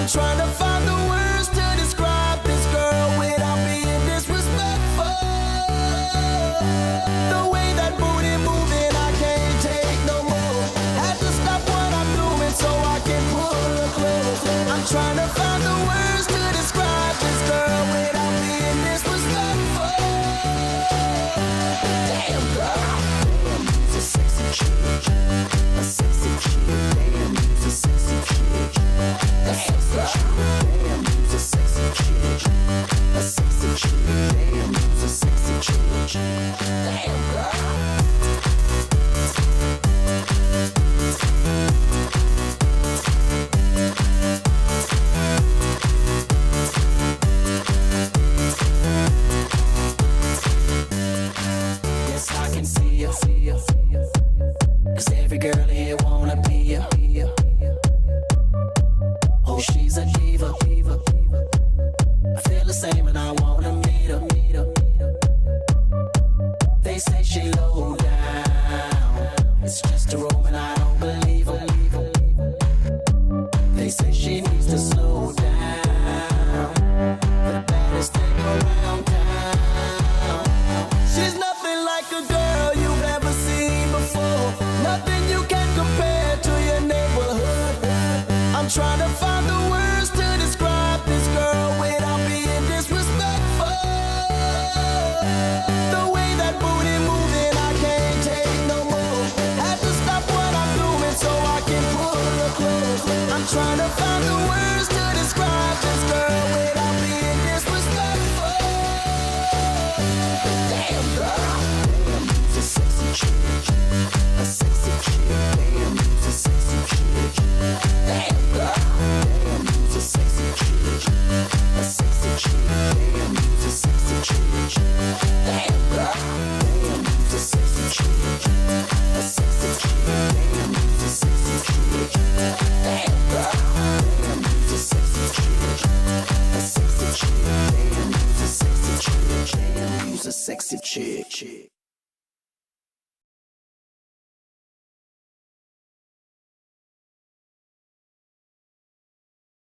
trying to find the words to describe this girl without being disrespectful. The way that booty moving, I can't take no more. Had to stop what I'm doing so I can pull her close. I'm trying to find the words to describe this girl without being disrespectful. Damn girl, damn, you's a sexy chick, a sexy chick. Damn, you's a sexy chick, a sexy chick. Damn, you's a sexy chick, a sexy chick. Damn, you's a sexy chick. Damn girl. Yes, I can see you, cause every girl here wanna be you. Oh, she's a diva. I feel the same and I wanna meet her. They say she low down, it's just a room and I don't believe her. They say she needs to slow down, the baddest thing around town. She's nothing like a girl you've ever seen before, nothing you can compare to your neighborhood. I'm trying to find the words to describe this girl without being disrespectful. The way that booty moving, I can't take no more. Had to stop what I'm doing so I can pull her close. I'm trying to find the words to describe this girl without being disrespectful. Damn girl, damn, you's a sexy chick, a sexy chick. Damn, you's a sexy chick. Damn girl, damn, you's a sexy chick, a sexy chick. Damn, you's a sexy chick. Damn girl, damn, you's a sexy chick, a sexy chick. Damn, you's a sexy chick.